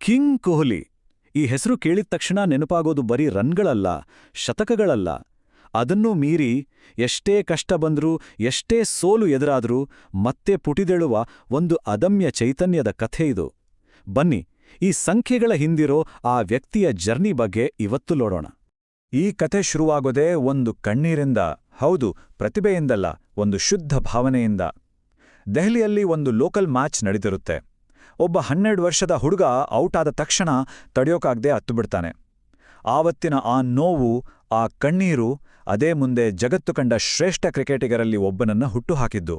King Kohli ಈ ಹೆಸರು ಕೇಳಿದ ತಕ್ಷಣ ನೆನಪಾಗೋದು ಬರೀ ರನ್ಗಳಲ್ಲ, ಶತಕಗಳಲ್ಲ. ಅದನ್ನೂ ಮೀರಿ ಎಷ್ಟೇ ಕಷ್ಟ ಬಂದ್ರೂ, ಎಷ್ಟೇ ಸೋಲು ಎದುರಾದ್ರೂ ಮತ್ತೆ ಪುಟಿದೇಳುವ ಒಂದು ಅದಮ್ಯ ಚೈತನ್ಯದ ಕಥೆ ಇದು. ಬನ್ನಿ, ಈ ಸಂಖ್ಯೆಗಳ ಹಿಂದಿರೋ ಆ ವ್ಯಕ್ತಿಯ ಜರ್ನಿ ಬಗ್ಗೆ ಇವತ್ತು ನೋಡೋಣ. ಈ ಕಥೆ ಶುರುವಾಗೋದೇ ಒಂದು ಕಣ್ಣೀರಿಂದ, ಹೌದು, ಪ್ರತಿಭೆಯಿಂದಲ್ಲ, ಒಂದು ಶುದ್ಧ ಭಾವನೆಯಿಂದ. ದೆಹಲಿಯಲ್ಲಿ ಒಂದು ಲೋಕಲ್ ಮ್ಯಾಚ್ ನಡೆದಿರುತ್ತೆ. ಒಬ್ಬ 12 ವರ್ಷದ ಹುಡುಗ ಔಟ್ ಆದ ತಕ್ಷಣ ತಡೆಯೋಕಾಗ್ದೇ ಹತ್ತುಬಿಡ್ತಾನೆ. ಆವತ್ತಿನ ಆ ನೋವು, ಆ ಕಣ್ಣೀರು, ಅದೇ ಮುಂದೆ ಜಗತ್ತು ಕಂಡ ಶ್ರೇಷ್ಠ ಕ್ರಿಕೆಟಿಗರಲ್ಲಿ ಒಬ್ಬನನ್ನ ಹುಟ್ಟುಹಾಕಿದ್ದು.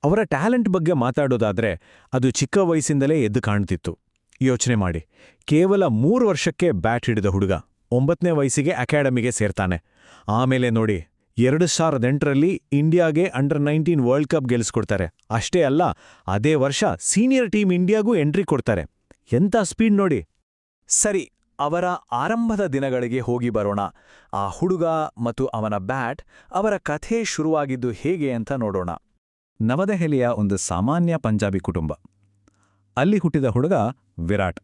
ಅವರ ಟ್ಯಾಲೆಂಟ್ ಬಗ್ಗೆ ಮಾತಾಡೋದಾದ್ರೆ ಅದು ಚಿಕ್ಕ ವಯಸ್ಸಿಂದಲೇ ಎದ್ದು ಕಾಣ್ತಿತ್ತು. ಯೋಚನೆ ಮಾಡಿ, ಕೇವಲ 3 ವರ್ಷಕ್ಕೆ ಬ್ಯಾಟ್ ಹಿಡಿದ ಹುಡುಗ 9ನೇ ವಯಸ್ಸಿಗೆ ಅಕಾಡೆಮಿಗೆ ಸೇರ್ತಾನೆ. ಆಮೇಲೆ ನೋಡಿ, 2008ರಲ್ಲಿ ಇಂಡಿಯಾಗೆ ಅಂಡರ್-19 ವರ್ಲ್ಡ್ ಕಪ್ ಗೆಲ್ಲಿಸ್ಕೊಡ್ತಾರೆ. ಅಷ್ಟೇ ಅಲ್ಲ, ಅದೇ ವರ್ಷ ಸೀನಿಯರ್ ಟೀಮ್ ಇಂಡಿಯಾಗೂ ಎಂಟ್ರಿ ಕೊಡ್ತಾರೆ. ಎಂಥ ಸ್ಪೀಡ್ ನೋಡಿ. ಸರಿ, ಅವರ ಆರಂಭದ ದಿನಗಳಿಗೆ ಹೋಗಿ ಬರೋಣ. ಆ ಹುಡುಗ ಮತ್ತು ಅವನ ಬ್ಯಾಟ್, ಅವರ ಕಥೆ ಶುರುವಾಗಿದ್ದು ಹೇಗೆ ಅಂತ ನೋಡೋಣ. ನವದೆಹಲಿಯ ಒಂದು ಸಾಮಾನ್ಯ ಪಂಜಾಬಿ ಕುಟುಂಬ. ಅಲ್ಲಿ ಹುಟ್ಟಿದ ಹುಡುಗ ವಿರಾಟ್.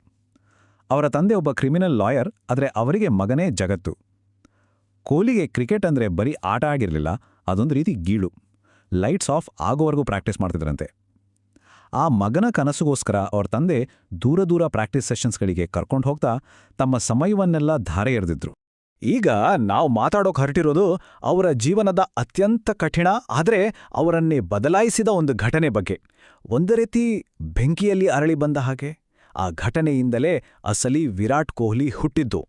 ಅವರ ತಂದೆ ಒಬ್ಬ ಕ್ರಿಮಿನಲ್ ಲಾಯರ್, ಆದರೆ ಅವರಿಗೆ ಮಗನೇ ಜಗತ್ತು. ಕೊಹ್ಲಿಗೆ ಕ್ರಿಕೆಟ್ ಅಂದ್ರೆ ಬರೀ ಆಟ ಆಗಿರಲಿಲ್ಲ, ಅದೊಂದು ರೀತಿ ಗೀಳು. ಲೈಟ್ಸ್ ಆಫ್ ಆಗೋವರೆಗೂ ಪ್ರಾಕ್ಟೀಸ್ ಮಾಡ್ತಿದ್ರಂತೆ. ಆ ಮಗನ ಕನಸುಗೋಸ್ಕರ ಅವ್ರ ತಂದೆ ದೂರ ದೂರ ಪ್ರಾಕ್ಟೀಸ್ ಸೆಷನ್ಸ್ಗಳಿಗೆ ಕರ್ಕೊಂಡು ಹೋಗ್ತಾ ತಮ್ಮ ಸಮಯವನ್ನೆಲ್ಲ ಧಾರೆ ಎರೆದಿದ್ರು. ಈಗ ನಾವು ಮಾತಾಡೋಕೆ ಹೊರಟಿರೋದು ಅವರ ಜೀವನದ ಅತ್ಯಂತ ಕಠಿಣ ಆದರೆ ಅವರನ್ನೇ ಬದಲಾಯಿಸಿದ ಒಂದು ಘಟನೆ ಬಗ್ಗೆ. ಒಂದು ರೀತಿ ಬೆಂಕಿಯಲ್ಲಿ ಅರಳಿ ಬಂದ ಹಾಗೆ. ಆ ಘಟನೆಯಿಂದಲೇ ಅಸಲಿ ವಿರಾಟ್ ಕೊಹ್ಲಿ ಹುಟ್ಟಿದ್ದು.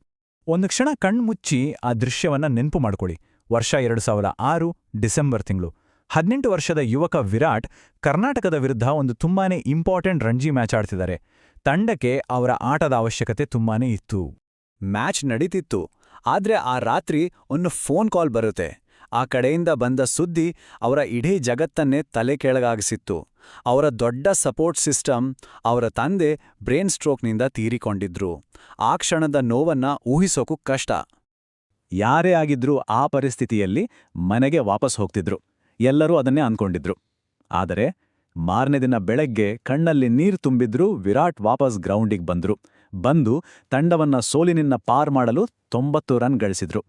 ಒಂದು ಕ್ಷಣ ಕಣ್ಮುಚ್ಚಿ ಆ ದೃಶ್ಯವನ್ನ ನೆನ್ಪು ಮಾಡ್ಕೊಳ್ಳಿ. ವರ್ಷ 2006 ಡಿಸೆಂಬರ್ ತಿಂಗಳು. 18 ವರ್ಷದ ಯುವಕ ವಿರಾಟ್ ಕರ್ನಾಟಕದ ವಿರುದ್ಧ ಒಂದು ತುಂಬಾನೇ ಇಂಪಾರ್ಟೆಂಟ್ ರಣಜಿ ಮ್ಯಾಚ್ ಆಡ್ತಿದ್ದಾರೆ. ತಂಡಕ್ಕೆ ಅವರ ಆಟದ ಅವಶ್ಯಕತೆ ತುಂಬಾನೇ ಇತ್ತು. ಮ್ಯಾಚ್ ನಡೀತಿತ್ತು, ಆದ್ರೆ ಆ ರಾತ್ರಿ ಒಂದು ಫೋನ್ ಕಾಲ್ ಬರುತ್ತೆ. ಆ ಕಡೆಯಿಂದ ಬಂದ ಸುದ್ದಿ ಅವರ ಇಡೀ ಜಗತ್ತನ್ನೇ ತಲೆ ಕೆಳಗಾಗಿಸಿತ್ತು. ಅವರ ದೊಡ್ಡ ಸಪೋರ್ಟ್ ಸಿಸ್ಟಮ್, ಅವರ ತಂದೆ ಬ್ರೇನ್ ಸ್ಟ್ರೋಕ್ನಿಂದ ತೀರಿಕೊಂಡಿದ್ರು. ಆ ಕ್ಷಣದ ನೋವನ್ನ ಊಹಿಸೋಕು ಕಷ್ಟ. ಯಾರೇ ಆಗಿದ್ರೂ ಆ ಪರಿಸ್ಥಿತಿಯಲ್ಲಿ ಮನೆಗೆ ವಾಪಸ್ ಹೋಗ್ತಿದ್ರು. ಎಲ್ಲರೂ ಅದನ್ನೇ ಅನ್ಕೊಂಡಿದ್ರು. ಆದರೆ ಮಾರನೇ ದಿನ ಬೆಳಗ್ಗೆ ಕಣ್ಣಲ್ಲಿ ನೀರು ತುಂಬಿದ್ರೂ ವಿರಾಟ್ ವಾಪಸ್ ಗ್ರೌಂಡಿಗೆ ಬಂದು ತಂಡವನ್ನ ಸೋಲಿನಿಂದ ಪಾರ್ ಮಾಡಲು 90 ರನ್ ಗಳಿಸಿದ್ರು.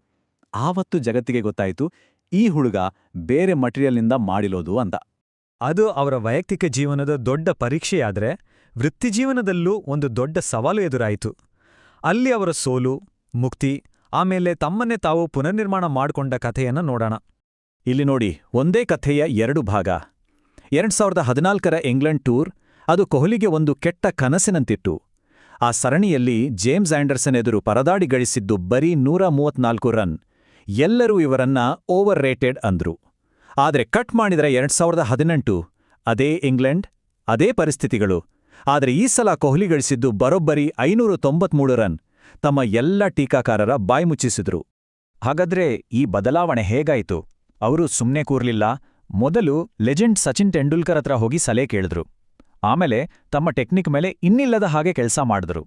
ಆವತ್ತು ಜಗತ್ತಿಗೆ ಗೊತ್ತಾಯಿತು, ಈ ಹುಡುಗ ಬೇರೆ ಮಟೀರಿಯಲ್ನಿಂದ ಮಾಡಿಲೋದು ಅಂತ. ಅದು ಅವರ ವೈಯಕ್ತಿಕ ಜೀವನದ ದೊಡ್ಡ ಪರೀಕ್ಷೆಯಾದರೆ, ವೃತ್ತಿಜೀವನದಲ್ಲೂ ಒಂದು ದೊಡ್ಡ ಸವಾಲು ಎದುರಾಯಿತು. ಅಲ್ಲಿ ಅವರ ಸೋಲು, ಮುಕ್ತಿ, ಆಮೇಲೆ ತಮ್ಮನ್ನೇ ತಾವು ಪುನರ್ನಿರ್ಮಾಣ ಮಾಡಿಕೊಂಡ ಕಥೆಯನ್ನ ನೋಡೋಣ. ಇಲ್ಲಿ ನೋಡಿ, ಒಂದೇ ಕಥೆಯ 2 ಭಾಗ. 2014ರ ಇಂಗ್ಲೆಂಡ್ ಟೂರ್, ಅದು ಕೊಹ್ಲಿಗೆ ಒಂದು ಕೆಟ್ಟ ಕನಸಿನಂತಿತ್ತು. ಆ ಸರಣಿಯಲ್ಲಿ ಜೇಮ್ಸ್ ಆಂಡರ್ಸನ್ ಎದುರು ಪರದಾಡಿ ಗಳಿಸಿದ್ದು ಬರೀ 134 ರನ್. ಎಲ್ಲರೂ ಇವರನ್ನ ಓವರ್ ರೇಟೆಡ್ ಅಂದ್ರು. ಆದರೆ ಕಟ್ ಮಾಡಿದರೆ 2018, ಅದೇ ಇಂಗ್ಲೆಂಡ್, ಅದೇ ಪರಿಸ್ಥಿತಿಗಳು. ಆದರೆ ಈ ಸಲ ಕೊಹ್ಲಿ ಗಳಿಸಿದ್ದು ಬರೋಬ್ಬರಿ 593 ರನ್. ತಮ್ಮ ಎಲ್ಲ ಟೀಕಾಕಾರರ ಬಾಯಿ ಮುಚ್ಚಿಸಿದ್ರು. ಹಾಗಾದ್ರೆ ಈ ಬದಲಾವಣೆ ಹೇಗಾಯಿತು? ಅವರು ಸುಮ್ಮನೆ ಕೂರ್ಲಿಲ್ಲ. ಮೊದಲು ಲೆಜೆಂಡ್ ಸಚಿನ್ ತೆಂಡೂಲ್ಕರ್ ಹತ್ರ ಹೋಗಿ ಸಲಹೆ ಕೇಳಿದ್ರು. ಆಮೇಲೆ ತಮ್ಮ ಟೆಕ್ನಿಕ್ ಮೇಲೆ ಇನ್ನಿಲ್ಲದ ಹಾಗೆ ಕೆಲಸ ಮಾಡಿದ್ರು.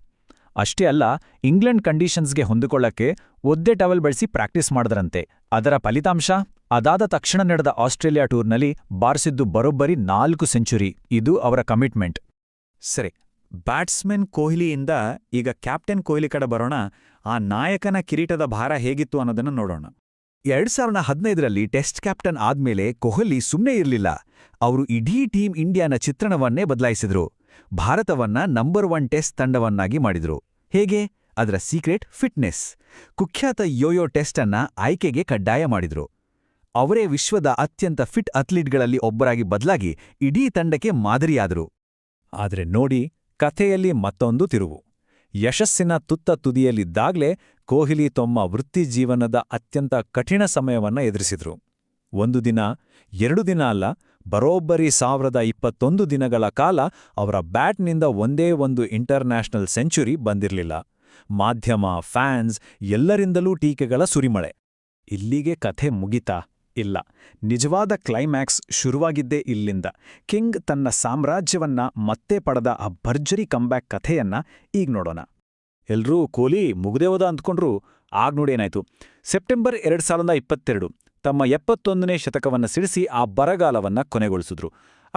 ಅಷ್ಟೇ ಅಲ್ಲ, ಇಂಗ್ಲೆಂಡ್ ಕಂಡೀಷನ್ಸ್ಗೆ ಹೊಂದಿಕೊಳ್ಳಕ್ಕೆ ಒದ್ದೆ ಟವಲ್ ಬಳಸಿ ಪ್ರಾಕ್ಟೀಸ್ ಮಾಡಿದ್ರಂತೆ. ಅದರ ಫಲಿತಾಂಶ, ಅದಾದ ತಕ್ಷಣ ನಡೆದ ಆಸ್ಟ್ರೇಲಿಯಾ ಟೂರ್ನಲ್ಲಿ ಬಾರಿಸಿದ್ದು ಬರೋಬ್ಬರಿ 4 ಸೆಂಚುರಿ. ಇದು ಅವರ ಕಮಿಟ್ಮೆಂಟ್. ಸರಿ, ಬ್ಯಾಟ್ಸ್ಮನ್ ಕೊಹ್ಲಿಯಿಂದ ಈಗ ಕ್ಯಾಪ್ಟನ್ ಕೊಹ್ಲಿ ಕಡೆ ಬರೋಣ. ಆ ನಾಯಕನ ಕಿರೀಟದ ಭಾರ ಹೇಗಿತ್ತು ಅನ್ನೋದನ್ನು ನೋಡೋಣ. 2015ರಲ್ಲಿ ಟೆಸ್ಟ್ ಕ್ಯಾಪ್ಟನ್ ಆದ್ಮೇಲೆ ಕೊಹ್ಲಿ ಸುಮ್ಮನೆ ಇರಲಿಲ್ಲ. ಅವರು ಇಡೀ ಟೀಮ್ ಇಂಡಿಯಾನ ಚಿತ್ರಣವನ್ನೇ ಬದಲಾಯಿಸಿದ್ರು. ಭಾರತವನ್ನ ನಂಬರ್ 1 ಟೆಸ್ಟ್ ತಂಡವನ್ನಾಗಿ ಮಾಡಿದ್ರು. ಹೇಗೆ? ಅದರ ಸೀಕ್ರೆಟ್ ಫಿಟ್ನೆಸ್. ಕುಖ್ಯಾತ ಯೋಯೋ ಟೆಸ್ಟ್ ಅನ್ನ ಆಯ್ಕೆಗೆ ಕಡ್ಡಾಯ ಮಾಡಿದ್ರು. ಅವರೇ ವಿಶ್ವದ ಅತ್ಯಂತ ಫಿಟ್ ಅಥ್ಲೀಟ್ಗಳಲ್ಲಿ ಒಬ್ಬರಾಗಿ ಬದಲಾಗಿ ಇಡೀ ತಂಡಕ್ಕೆ ಮಾದರಿಯಾದರು. ಆದರೆ ನೋಡಿ, ಕಥೆಯಲ್ಲಿ ಮತ್ತೊಂದು ತಿರುವು. ಯಶಸ್ಸಿನ ತುತ್ತ ತುದಿಯಲ್ಲಿದ್ದಾಗ್ಲೇ ಕೊಹ್ಲಿ ತಮ್ಮ ವೃತ್ತಿಜೀವನದ ಅತ್ಯಂತ ಕಠಿಣ ಸಮಯವನ್ನ ಎದುರಿಸಿದ್ರು. 1 ದಿನ, 2 ದಿನ ಅಲ್ಲ, ಬರೋಬ್ಬರಿ 1021 ದಿನಗಳ ಕಾಲ ಅವರ ಬ್ಯಾಟ್ನಿಂದ ಒಂದೇ ಒಂದು ಇಂಟರ್ನ್ಯಾಷನಲ್ ಸೆಂಚುರಿ ಬಂದಿರಲಿಲ್ಲ. ಮಾಧ್ಯಮ, ಫ್ಯಾನ್ಸ್ ಎಲ್ಲರಿಂದಲೂ ಟೀಕೆಗಳ ಸುರಿಮಳೆ. ಇಲ್ಲಿಗೆ ಕಥೆ ಮುಗಿತಾ? ಇಲ್ಲ, ನಿಜವಾದ ಕ್ಲೈಮ್ಯಾಕ್ಸ್ ಶುರುವಾಗಿದ್ದೇ ಇಲ್ಲಿಂದ. ಕಿಂಗ್ ತನ್ನ ಸಾಮ್ರಾಜ್ಯವನ್ನ ಮತ್ತೆ ಪಡೆದ ಆ ಭರ್ಜರಿ ಕಂಬ್ಯಾಕ್ ಕಥೆಯನ್ನ ಈಗ ನೋಡೋಣ. ಎಲ್ರೂ ಕೊಹ್ಲಿ ಮುಗ್ದೇ ಹೋದ ಅಂದ್ಕೊಂಡ್ರು. ಆಗ ನೋಡೇನಾಯ್ತು. ಸೆಪ್ಟೆಂಬರ್ 2022 ತಮ್ಮ 71ನೇ ಶತಕವನ್ನ ಸಿಡಿಸಿ ಆ ಬರಗಾಲವನ್ನ ಕೊನೆಗೊಳಿಸಿದ್ರು.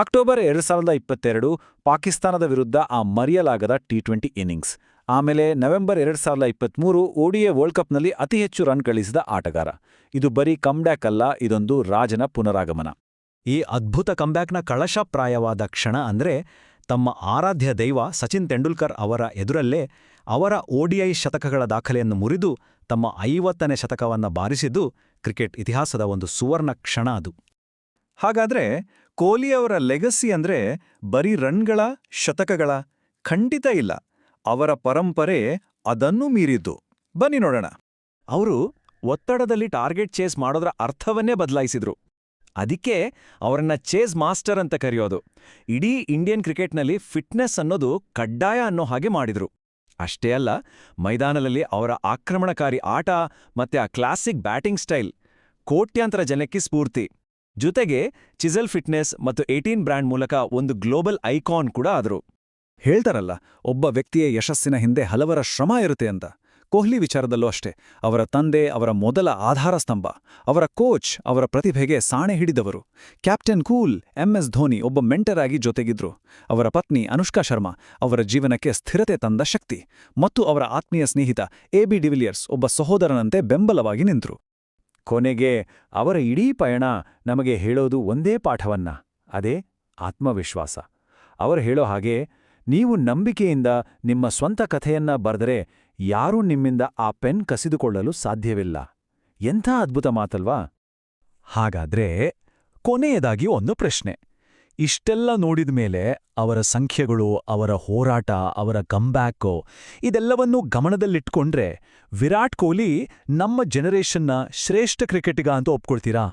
ಅಕ್ಟೋಬರ್ 2022 ಪಾಕಿಸ್ತಾನದ ವಿರುದ್ಧ ಆ ಮರೆಯಲಾಗದ ಟಿ20 ಇನ್ನಿಂಗ್ಸ್. ಆಮೇಲೆ ನವೆಂಬರ್ 2023 ODI ವರ್ಲ್ಡ್ ಕಪ್ನಲ್ಲಿ ಅತಿ ಹೆಚ್ಚು ರನ್ ಗಳಿಸಿದ ಆಟಗಾರ. ಇದು ಬರೀ ಕಮ್ಬ್ಯಾಕ್ ಅಲ್ಲ, ಇದೊಂದು ರಾಜನ ಪುನರಾಗಮನ. ಈ ಅದ್ಭುತ ಕಂಬ್ಯಾಕ್ನ ಕಳಶಪ್ರಾಯವಾದ ಕ್ಷಣ ಅಂದ್ರೆ ತಮ್ಮ ಆರಾಧ್ಯ ದೈವ ಸಚಿನ್ ತೆಂಡೂಲ್ಕರ್ ಅವರ ಎದುರಲ್ಲೇ ಅವರ ODI ಶತಕಗಳ ದಾಖಲೆಯನ್ನು ಮುರಿದು ತಮ್ಮ 50ನೇ ಶತಕವನ್ನ ಬಾರಿಸಿದ್ದು ಕ್ರಿಕೆಟ್ ಇತಿಹಾಸದ ಒಂದು ಸುವರ್ಣ ಕ್ಷಣ ಅದು. ಹಾಗಾದ್ರೆ ಕೊಹ್ಲಿಯವರ ಲೆಗಸಿ ಅಂದ್ರೆ ಬರೀ ರನ್ಗಳ, ಶತಕಗಳ? ಖಂಡಿತ ಇಲ್ಲ. ಅವರ ಪರಂಪರೆ ಅದನ್ನೂ ಮೀರಿದ್ದು. ಬನ್ನಿ ನೋಡೋಣ. ಅವರು ಒತ್ತಡದಲ್ಲಿ ಟಾರ್ಗೆಟ್ ಚೇಸ್ ಮಾಡೋದ್ರ ಅರ್ಥವನ್ನೇ ಬದಲಾಯಿಸಿದ್ರು. ಅದಕ್ಕೆ ಅವರನ್ನ ಚೇಸ್ ಮಾಸ್ಟರ್ ಅಂತ ಕರೆಯೋದು. ಇಡೀ ಇಂಡಿಯನ್ ಕ್ರಿಕೆಟ್ನಲ್ಲಿ ಫಿಟ್ನೆಸ್ ಅನ್ನೋದು ಕಡ್ಡಾಯ ಅನ್ನೋ ಹಾಗೆ ಮಾಡಿದ್ರು. ಅಷ್ಟೇ ಅಲ್ಲ, ಮೈದಾನದಲ್ಲಿ ಅವರ ಆಕ್ರಮಣಕಾರಿ ಆಟ ಮತ್ತೆ ಆ ಕ್ಲಾಸಿಕ್ ಬ್ಯಾಟಿಂಗ್ ಸ್ಟೈಲ್ ಕೋಟ್ಯಾಂತರ ಜನಕ್ಕೆ ಸ್ಫೂರ್ತಿ. ಜೊತೆಗೆ ಚಿಸಲ್ ಫಿಟ್ನೆಸ್ ಮತ್ತು 18 ಬ್ರ್ಯಾಂಡ್ ಮೂಲಕ ಒಂದು ಗ್ಲೋಬಲ್ ಐಕಾನ್ ಕೂಡ ಆದರು. ಹೇಳ್ತಾರಲ್ಲ, ಒಬ್ಬ ವ್ಯಕ್ತಿಯ ಯಶಸ್ಸಿನ ಹಿಂದೆ ಹಲವರ ಶ್ರಮ ಇರುತ್ತೆ ಅಂತ. ಕೊಹ್ಲಿ ವಿಚಾರದಲ್ಲೂ ಅಷ್ಟೇ. ಅವರ ತಂದೆ ಅವರ ಮೊದಲ ಆಧಾರ ಸ್ತಂಭ, ಅವರ ಕೋಚ್ ಅವರ ಪ್ರತಿಭೆಗೆ ಸಾಣೆ ಹಿಡಿದವರು, ಕ್ಯಾಪ್ಟನ್ ಕೂಲ್ MS ಧೋನಿ ಒಬ್ಬ ಮೆಂಟರ್ ಆಗಿ ಜೊತೆಗಿದ್ರು, ಅವರ ಪತ್ನಿ ಅನುಷ್ಕಾ ಶರ್ಮಾ ಅವರ ಜೀವನಕ್ಕೆ ಸ್ಥಿರತೆ ತಂದ ಶಕ್ತಿ, ಮತ್ತು ಅವರ ಆತ್ಮೀಯ ಸ್ನೇಹಿತ AB ಡಿವಿಲಿಯರ್ಸ್ ಒಬ್ಬ ಸಹೋದರನಂತೆ ಬೆಂಬಲವಾಗಿ ನಿಂತರು. ಕೊನೆಗೆ ಅವರ ಇಡೀ ಪಯಣ ನಮಗೆ ಹೇಳೋದು ಒಂದೇ ಪಾಠವನ್ನ, ಅದೇ ಆತ್ಮವಿಶ್ವಾಸ. ಅವರು ಹೇಳೋ ಹಾಗೆ, ನೀವು ನಂಬಿಕೆಯಿಂದ ನಿಮ್ಮ ಸ್ವಂತ ಕಥೆಯನ್ನ ಬರೆದರೆ ಯಾರೂ ನಿಮ್ಮಿಂದ ಆ ಪೆನ್ ಕಸಿದುಕೊಳ್ಳಲು ಸಾಧ್ಯವಿಲ್ಲ. ಎಂಥ ಅದ್ಭುತ ಮಾತಲ್ವಾ? ಹಾಗಾದ್ರೆ ಕೊನೆಯದಾಗಿ ಒಂದು ಪ್ರಶ್ನೆ. ಇಷ್ಟೆಲ್ಲ ನೋಡಿದ್ಮೇಲೆ ಅವರ ಸಂಖ್ಯೆಗಳು, ಅವರ ಹೋರಾಟ, ಅವರ ಕಂಬ್ಯಾಕು ಇದೆಲ್ಲವನ್ನೂ ಗಮನದಲ್ಲಿಟ್ಕೊಂಡ್ರೆ ವಿರಾಟ್ ಕೊಹ್ಲಿ ನಮ್ಮ ಜನರೇಷನ್ನ ಶ್ರೇಷ್ಠ ಕ್ರಿಕೆಟಿಗ ಅಂತ ಒಪ್ಕೊಳ್ತೀರಾ?